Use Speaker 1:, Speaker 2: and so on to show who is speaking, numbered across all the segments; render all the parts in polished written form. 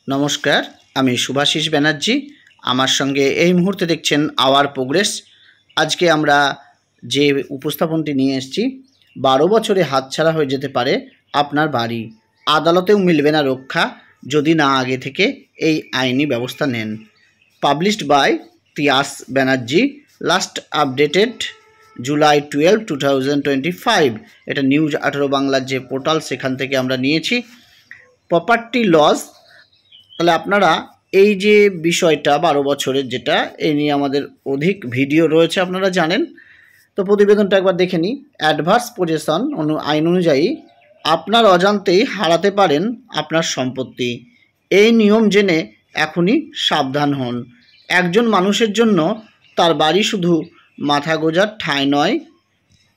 Speaker 1: নমস্কার, আমি শুভাশিস ব্যানার্জি। আমার সঙ্গে এই মুহূর্তে দেখছেন আওয়ার প্রোগ্রেস। আজকে আমরা যে উপস্থাপনটি নিয়ে এসেছি, 12 বছরে হাতছাড়া হয়ে যেতে পারে আপনার বাড়ি, আদালতেও মিলবে না রক্ষা যদি না আগে থেকে এই আইনি ব্যবস্থা নেন। Published by Tiyas Banerjee, last updated July 12, 2025। এটা নিউজ 18 বাংলার যে পোর্টাল, সেখান থেকে আমরা নিয়েছি। প্রপার্টি লজ, তাহলে আপনারা এই যে বিষয়টা 12 বছরের, যেটা এই নিয়ে আমাদের অধিক ভিডিও রয়েছে, আপনারা জানেন। তো প্রতিবেদনটা একবার দেখে নিই। অ্যাডভার্স পজেশন আইন অনুযায়ী আপনার অজান্তেই হারাতে পারেন আপনার সম্পত্তি। এই নিয়ম জেনে এখনই সাবধান হন। একজন মানুষের জন্য তার বাড়ি শুধু মাথা গোঁজার ঠাঁই নয়,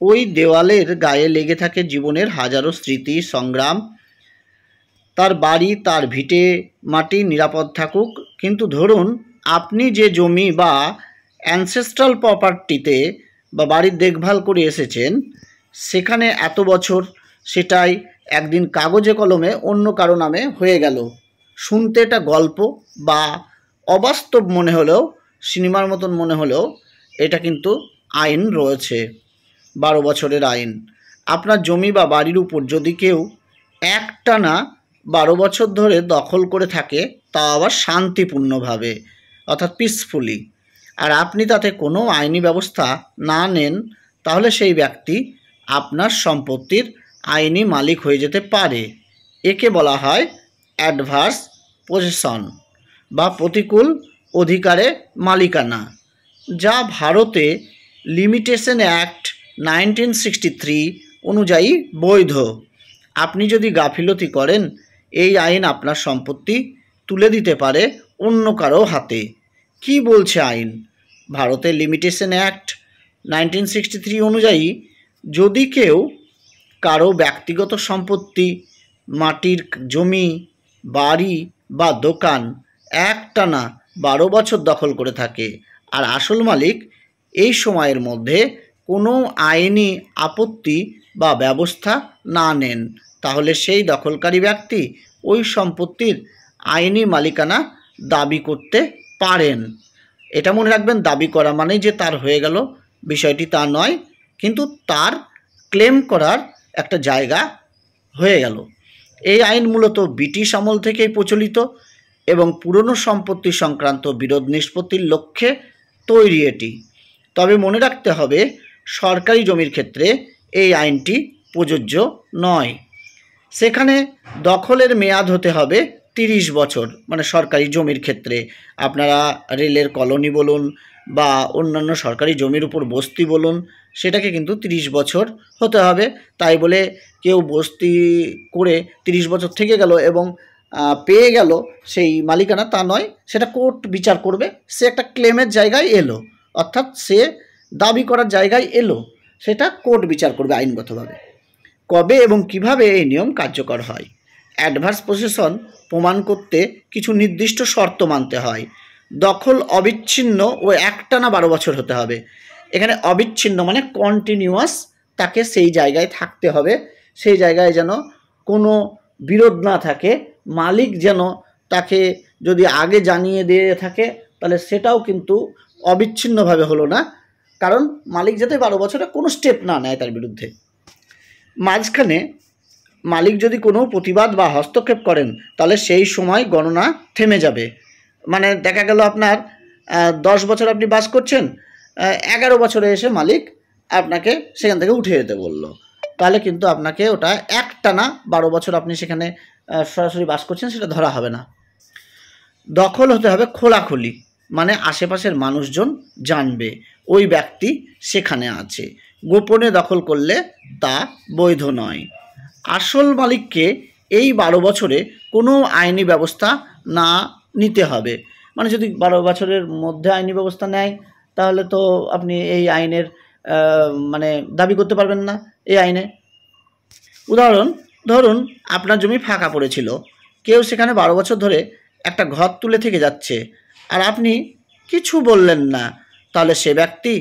Speaker 1: ওই দেওয়ালের গায়ে লেগে থাকে জীবনের হাজারো স্মৃতি, সংগ্রাম। তার বাড়ি, তার ভিটে মাটি নিরাপদ থাকুক, কিন্তু ধরুন আপনি যে জমি বা অ্যানসেস্ট্রাল প্রপার্টিতে বা বাড়ির দেখভাল করে এসেছেন, সেখানে এত বছর সেটাই একদিন কাগজে কলমে অন্য কারো নামে হয়ে গেল। শুনতে এটা গল্প বা অবাস্তব মনে হলেও, সিনেমার মতন মনে হলেও, এটা কিন্তু আইন রয়েছে, 12 বছরের আইন। আপনার জমি বা বাড়ির উপর যদি কেউ একটানা 12 বছর ধরে দখল করে থাকে, তা আবার শান্তিপূর্ণভাবে, অর্থাৎ পিসফুলি, আর আপনি তাতে কোনো আইনি ব্যবস্থা না নেন, তাহলে সেই ব্যক্তি আপনার সম্পত্তির আইনি মালিক হয়ে যেতে পারে। একে বলা হয় অ্যাডভার্স পজেশন বা প্রতিকূল অধিকারে মালিকানা, যা ভারতে লিমিটেশন অ্যাক্ট 1963 অনুযায়ী বৈধ। আপনি যদি গাফিলতি করেন, এই আইন আপনার সম্পত্তি তুলে দিতে পারে অন্য কারো হাতে। কি বলছে আইন? ভারতের লিমিটেশন অ্যাক্ট 1963 অনুযায়ী যদি কেউ কারো ব্যক্তিগত সম্পত্তি, মাটির জমি, বাড়ি বা দোকান একটানা 12 বছর দখল করে থাকে, আর আসল মালিক এই সময়ের মধ্যে কোনো আইনি আপত্তি বা ব্যবস্থা না নেন, তাহলে সেই দখলকারী ব্যক্তি ওই সম্পত্তির আইনি মালিকানা দাবি করতে পারেন। এটা মনে রাখবেন, দাবি করা মানে যে তার হয়ে গেল, বিষয়টি তা নয়, কিন্তু তার ক্লেম করার একটা জায়গা হয়ে গেল। এই আইন মূলত ব্রিটিশ আমল থেকেই প্রচলিত এবং পুরনো সম্পত্তি সংক্রান্ত বিরোধ নিষ্পত্তির লক্ষ্যে তৈরি এটি। তবে মনে রাখতে হবে, সরকারি জমির ক্ষেত্রে এই আইনটি প্রযোজ্য নয়। সেখানে দখলের মেয়াদ হতে হবে 30 বছর, মানে সরকারি জমির ক্ষেত্রে। আপনারা রেলের কলোনি বলুন বা অন্যান্য সরকারি জমির উপর বস্তি বলুন, সেটাকে কিন্তু 30 বছর হতে হবে। তাই বলে কেউ বস্তি করে 30 বছর থেকে গেল এবং পেয়ে গেল সেই মালিকানা, তা নয়। সেটা কোর্ট বিচার করবে। সে একটা ক্লেমের জায়গায় এলো, অর্থাৎ সে দাবি করার জায়গায় এলো, সেটা কোর্ট বিচার করবে আইনগতভাবে। কবে এবং কিভাবে এই নিয়ম কার্যকর হয়? অ্যাডভার্স পজেশন প্রমাণ করতে কিছু নির্দিষ্ট শর্ত মানতে হয়। দখল অবিচ্ছিন্ন ও একটানা 12 বছর হতে হবে। এখানে অবিচ্ছিন্ন মানে কন্টিনিউয়াস, তাকে সেই জায়গায় থাকতে হবে, সেই জায়গায় যেন কোনো বিরোধ না থাকে। মালিক যেন তাকে যদি আগে জানিয়ে দিয়ে থাকে, তাহলে সেটাও কিন্তু অবিচ্ছিন্নভাবে হলো না, কারণ মালিক যাতে 12 বছরে কোনো স্টেপ না নেয় তার বিরুদ্ধে। মাঝখানে মালিক যদি কোনো প্রতিবাদ বা হস্তক্ষেপ করেন, তাহলে সেই সময় গণনা থেমে যাবে। মানে দেখা গেল আপনার 10 বছর আপনি বাস করছেন, 11 বছরে এসে মালিক আপনাকে সেখান থেকে উঠে যেতে বলল, তাহলে কিন্তু আপনাকে ওটা একটানা 12 বছর আপনি সেখানে সরাসরি বাস করছেন, সেটা ধরা হবে না। দখল হতে হবে খোলাখুলি, মানে আশেপাশের মানুষজন জানবে ওই ব্যক্তি সেখানে আছে। গোপনে দখল করলে তা বৈধ নয়। আসল মালিককে এই 12 বছরে কোনো আইনি ব্যবস্থা না নিতে হবে। মানে যদি 12 বছরের মধ্যে আইনি ব্যবস্থা নেয়, তাহলে তো আপনি এই আইনের মানে দাবি করতে পারবেন না এই আইনে। উদাহরণ, ধরুন আপনার জমি ফাঁকা পড়েছিল, কেউ সেখানে 12 বছর ধরে একটা ঘর তুলে থেকে যাচ্ছে, আর আপনি কিছু বললেন না, তাহলে সে ব্যক্তি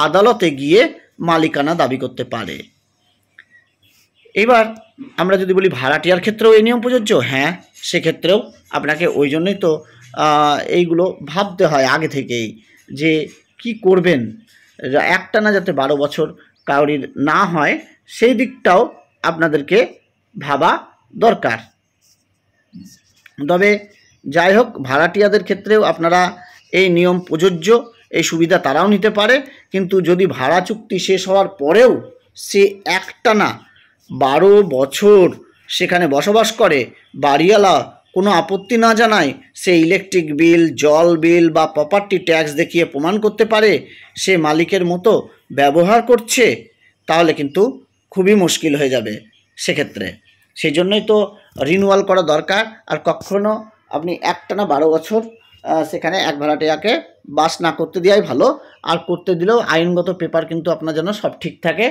Speaker 1: আদালতে গিয়ে মালিকানা দাবি করতে পারে। এবার আমরা যদি বলি ভাড়াটিয়ার ক্ষেত্রেও এই নিয়ম প্রযোজ্য, হ্যাঁ সেক্ষেত্রেও আপনাকে ওই জন্যই তো এইগুলো ভাবতে হয় আগে থেকেই যে কি করবেন, একটানা যাতে 12 বছর কাউরির না হয় সেই দিকটাও আপনাদেরকে ভাবা দরকার। তবে যাই হোক, ভাড়াটিয়াদের ক্ষেত্রেও আপনারা এই নিয়ম প্রযোজ্য, এই সুবিধা তারাও নিতে পারে। কিন্তু যদি ভাড়া চুক্তি শেষ হওয়ার পরেও সে একটানা 12 বছর সেখানে বসবাস করে, বাড়িওয়ালা কোনো আপত্তি না জানায়, সে ইলেকট্রিক বিল, জল বিল বা প্রপার্টি ট্যাক্স দেখিয়ে প্রমাণ করতে পারে সে মালিকের মতো ব্যবহার করছে, তাহলে কিন্তু খুবই মুশকিল হয়ে যাবে সেক্ষেত্রে। সেই জন্যই তো রিনিউয়াল করা দরকার। আর কখনো আপনি একটানা 12 বছর সেখানে এক ভাড়াটিয়াকে বাস না করতে দেওয়াই ভালো। আর করতে দিলেও আইনগত পেপার কিন্তু আপনার যেন সব ঠিক থাকে।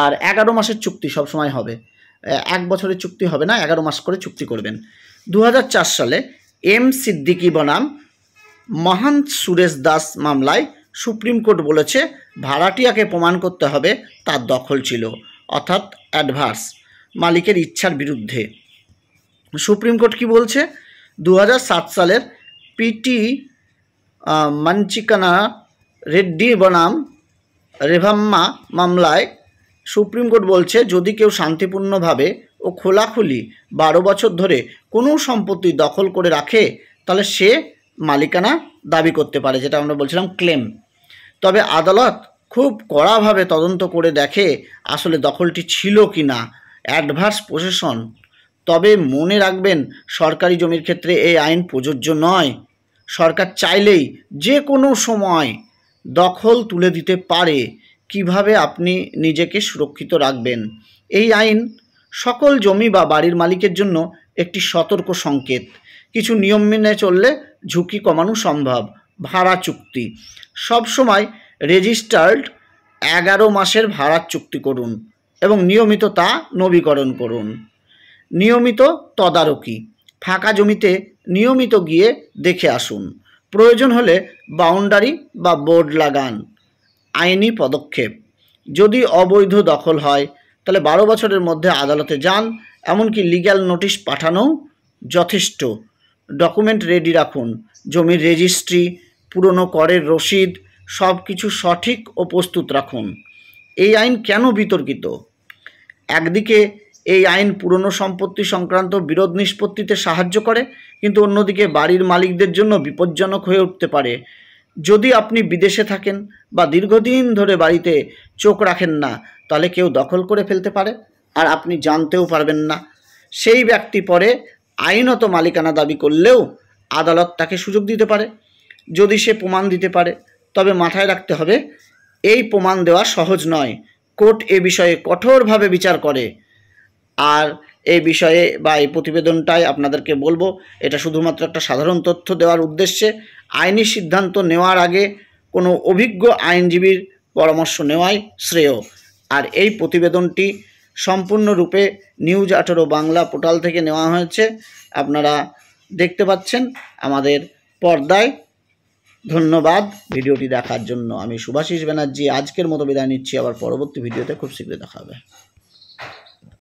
Speaker 1: আর 11 মাসের চুক্তি সবসময় হবে, 1 বছরের চুক্তি হবে না, 11 মাস করে চুক্তি করবেন। 2004 সালে এম সিদ্দিকী বনাম মহান্ত সুরেশ দাস মামলায় সুপ্রিম কোর্ট বলেছে ভাড়াটিয়াকে প্রমাণ করতে হবে তার দখল ছিল, অর্থাৎ অ্যাডভার্স, মালিকের ইচ্ছার বিরুদ্ধে। সুপ্রিম কোর্ট কি বলছে? 2007 সালের পিটি মানচিকানা রেড্ডি বনাম রেভাম্মা মামলায় সুপ্রিম কোর্ট বলছে যদি কেউ শান্তিপূর্ণভাবে ও খোলাখুলি 12 বছর ধরে কোনো সম্পত্তি দখল করে রাখে তাহলে সে মালিকানা দাবি করতে পারে, যেটা আমরা বলছিলাম ক্লেম। তবে আদালত খুব কড়াভাবে তদন্ত করে দেখে আসলে দখলটি ছিল কি না, অ্যাডভার্স পসেশন। তবে মনে রাখবেন সরকারি জমির ক্ষেত্রে এই আইন প্রযোজ্য নয়। সরকার চাইলেই যে কোনো সময় দখল তুলে দিতে পারে। কিভাবে আপনি নিজেকে সুরক্ষিত রাখবেন? এই আইন সকল জমি বা বাড়ির মালিকের জন্য একটি সতর্ক সংকেত। কিছু নিয়ম মেনে চললে ঝুঁকি কমানো সম্ভব। ভাড়া চুক্তি সবসময় রেজিস্টার্ড 11 মাসের ভাড়ার চুক্তি করুন এবং নিয়মিত তা নবীকরণ করুন। নিয়মিত তদারকি, ফাঁকা জমিতে নিয়মিত গিয়ে দেখে আসুন। প্রয়োজন হলে বাউন্ডারি বা বোর্ড লাগান। আইনি পদক্ষেপ, যদি অবৈধ দখল হয় তাহলে 12 বছরের মধ্যে আদালতে যান, এমনকি লিগ্যাল নোটিশ পাঠানোও যথেষ্ট। ডকুমেন্ট রেডি রাখুন, জমির রেজিস্ট্রি, পুরনো করের রসিদ, সব কিছু সঠিক ও প্রস্তুত রাখুন। এই আইন কেন বিতর্কিত? একদিকে এই আইন পুরনো সম্পত্তি সংক্রান্ত বিরোধ নিষ্পত্তিতে সাহায্য করে, কিন্তু অন্যদিকে বাড়ির মালিকদের জন্য বিপজ্জনক হয়ে উঠতে পারে। যদি আপনি বিদেশে থাকেন বা দীর্ঘদিন ধরে বাড়িতে চোখ রাখেন না, তাহলে কেউ দখল করে ফেলতে পারে আর আপনি জানতেও পারবেন না। সেই ব্যক্তি পরে আইনত মালিকানা দাবি করলেও আদালত তাকে সুযোগ দিতে পারে যদি সে প্রমাণ দিতে পারে। তবে মাথায় রাখতে হবে এই প্রমাণ দেওয়া সহজ নয়। কোর্ট এ বিষয়ে কঠোরভাবে বিচার করে। আর এই বিষয়ে বা এই প্রতিবেদনটাই আপনাদেরকে বলবো, এটা শুধুমাত্র একটা সাধারণ তথ্য দেওয়ার উদ্দেশ্যে। আইনি সিদ্ধান্ত নেওয়ার আগে কোনো অভিজ্ঞ আইনজীবীর পরামর্শ নেওয়াই শ্রেয়। আর এই প্রতিবেদনটি সম্পূর্ণরূপে নিউজ 18 বাংলা পোর্টাল থেকে নেওয়া হয়েছে, আপনারা দেখতে পাচ্ছেন আমাদের পর্দায়। ধন্যবাদ ভিডিওটি দেখার জন্য। আমি শুভাশিস ব্যানার্জি আজকের মতো বিদায় নিচ্ছি, আবার পরবর্তী ভিডিওতে খুব শীঘ্রই দেখা হবে।